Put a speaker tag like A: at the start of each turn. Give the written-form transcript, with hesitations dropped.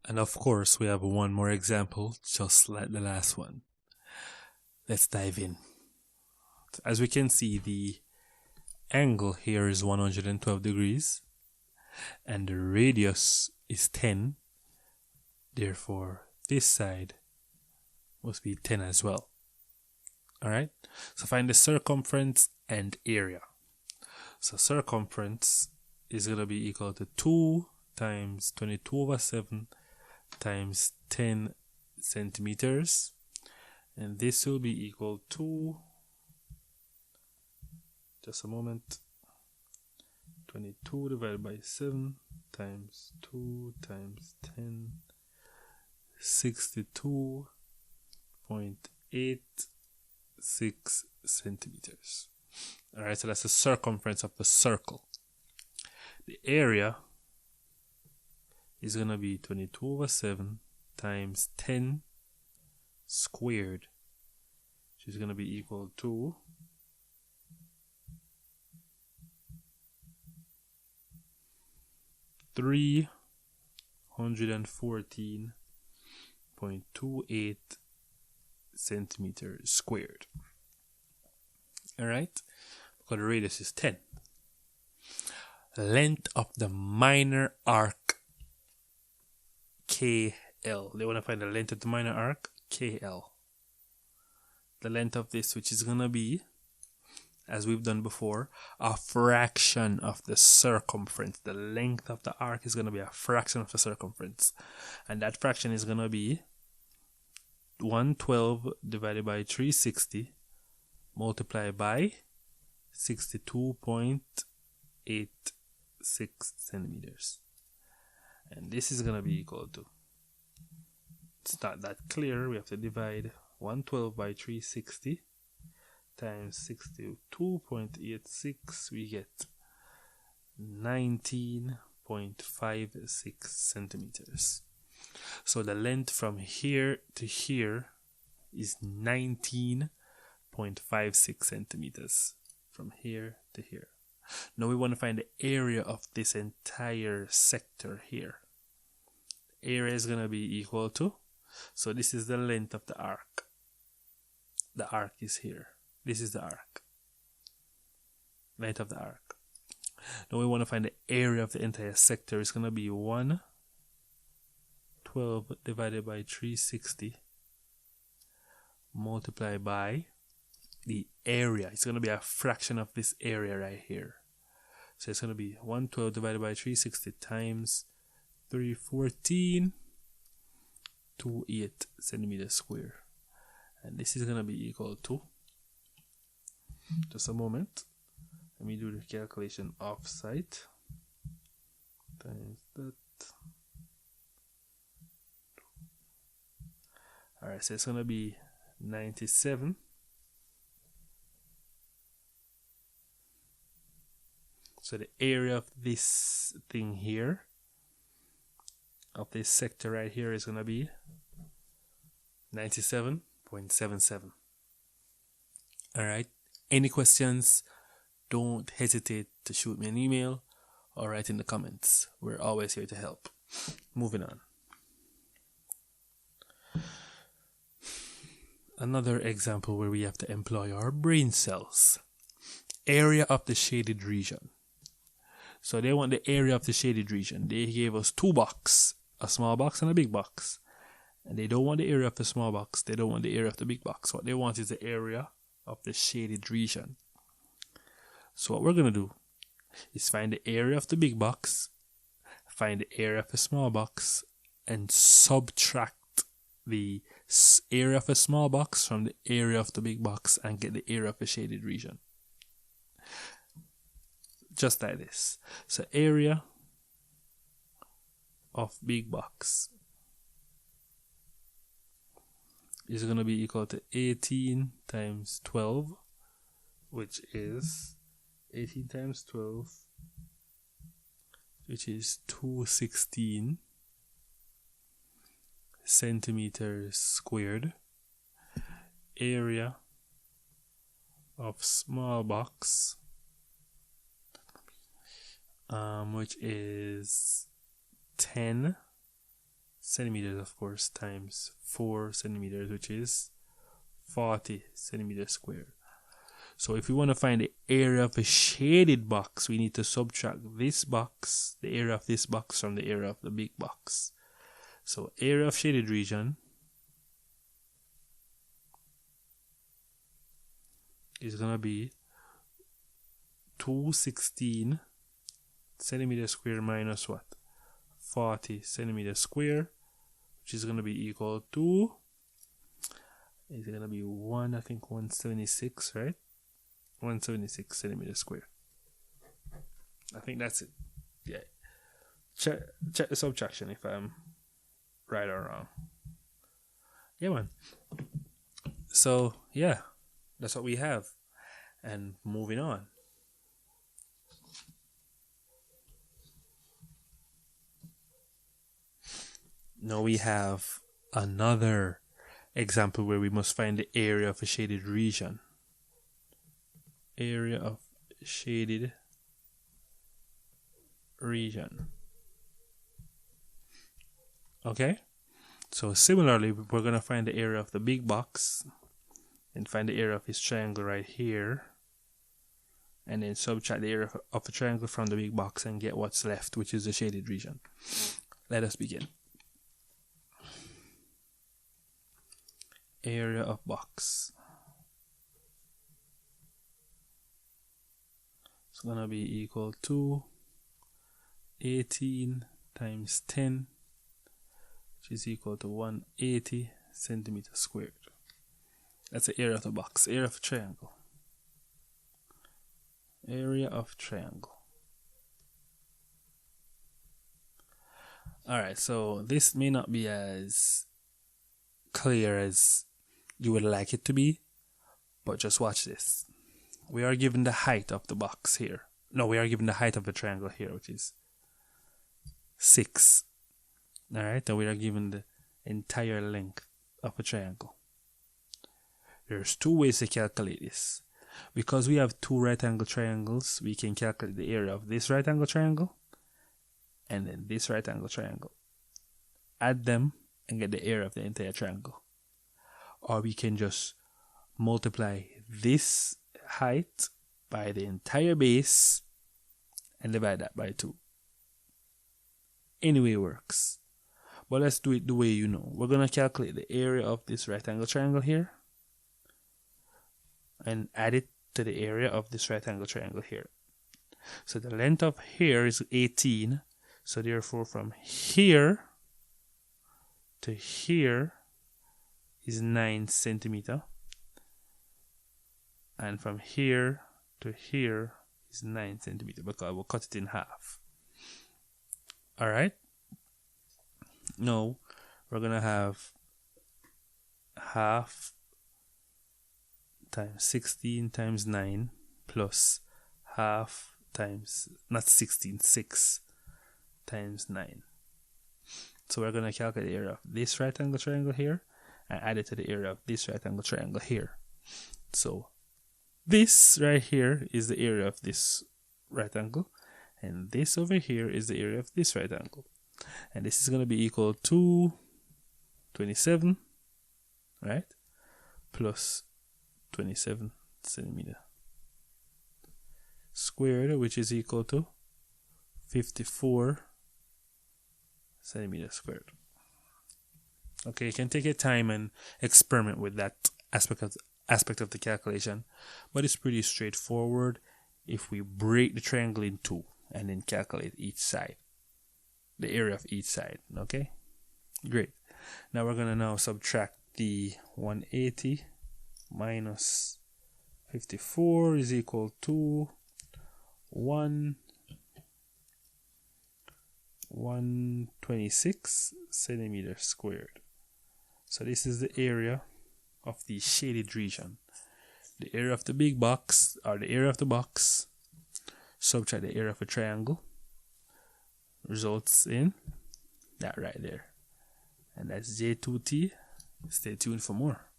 A: And of course, we have one more example, just like the last one. Let's dive in. As we can see, the angle here is 112 degrees and the radius is 10. Therefore, this side must be 10 as well. Alright, so find the circumference and area. So circumference is going to be equal to 2 times 22/7 times 10 centimeters. And this will be equal to, just a moment, 22 divided by 7 times 2 times 10, 62.86 centimeters. Alright, so that's the circumference of the circle. The area is going to be 22/7 times 10 squared, which is going to be equal to 314.28 centimeters squared. Alright, because the radius is 10. Length of the minor arc KL. They want to find the length of the minor arc KL. The length of this, which is going to be, as we've done before, a fraction of the circumference. The length of the arc is going to be a fraction of the circumference. And that fraction is going to be 112 divided by 360 multiplied by 62.86 centimeters. And this is going to be equal to, it's not that clear, we have to divide 112 by 360 times 62.86, we get 19.56 centimeters. So the length from here to here is 19.56 centimeters from here to here. Now we want to find the area of this entire sector here. The area is going to be equal to, so this is the length of the arc. The arc is here. This is the arc. Length of the arc. Now we want to find the area of the entire sector. It's going to be 112 divided by 360 multiplied by the area. It's going to be a fraction of this area right here. So it's going to be 112 divided by 360 times 314.28 centimeters square. And this is going to be equal to, just a moment, let me do the calculation off-site, times that. Alright, so it's going to be 97. So the area of this thing here, of this sector right here, is going to be 97.77. Alright, any questions, don't hesitate to shoot me an email or write in the comments. We're always here to help. Moving on. Another example where we have to employ our brain cells. Area of the shaded region. So they want the area of the shaded region. They gave us two boxes, a small box and a big box. And they don't want the area of the small box. They don't want the area of the big box. What they want is the area of the shaded region. So what we're going to do is find the area of the big box, find the area of the small box, and subtract the area of a small box from the area of the big box and get the area of the shaded region. Just like this. So area of big box is going to be equal to 18 times 12, which is 18 times 12, which is 216 centimeters squared. Area of small box, which is 10 centimeters, of course, times 4 centimeters, which is 40 centimeters squared. So if we want to find the area of a shaded box, we need to subtract this box, the area of this box, from the area of the big box. So area of shaded region is going to be 216 centimeters square minus what? 40 centimeters square, which is going to be equal to, is it going to be 176, right? 176 centimeters square. I think that's it. Yeah. Check the subtraction if I'm right or wrong. Yeah, man. So, yeah, that's what we have. And moving on. Now we have another example where we must find the area of a shaded region. Area of shaded region. Okay, so similarly, we're going to find the area of the big box and find the area of this triangle right here, and then subtract the area of a triangle from the big box and get what's left, which is the shaded region. Let us begin. Area of box. It's going to be equal to 18 times 10, which is equal to 180 centimeters squared. That's the area of the box. Area of triangle. Area of triangle. Alright, so this may not be as clear as you would like it to be, but just watch this. We are given the height of the box here. No, we are given the height of the triangle here, which is 6. Alright, and we are given the entire length of a triangle. There's 2 ways to calculate this. Because we have 2 right angle triangles, we can calculate the area of this right angle triangle and then this right angle triangle. Add them and get the area of the entire triangle. Or we can just multiply this height by the entire base and divide that by 2. Anyway works. But let's do it the way you know. We're going to calculate the area of this right angle triangle here and add it to the area of this right angle triangle here. So the length of here is 18. So therefore from here to here is 9 centimeter. And from here to here is 9 centimeter because we'll cut it in half. Alright. Now we're going to have half times 16 times 9 plus half times, not 16, 6 times 9. So we're going to calculate the area of this right angle triangle here and add it to the area of this right angle triangle here. So this right here is the area of this right angle, and this over here is the area of this right angle. And this is going to be equal to 27, right? Plus 27 centimeter squared, which is equal to 54 centimeters squared. Okay, you can take your time and experiment with that aspect of the calculation, but it's pretty straightforward if we break the triangle in 2 and then calculate each side, the area of each side. Okay, great. Now we're gonna now subtract the 180 minus 54 is equal to 126 centimeters squared. So this is the area of the shaded region. The area of the big box, or the area of the box, subtract the area of a triangle, results in that right there. And that's J2T. Stay tuned for more.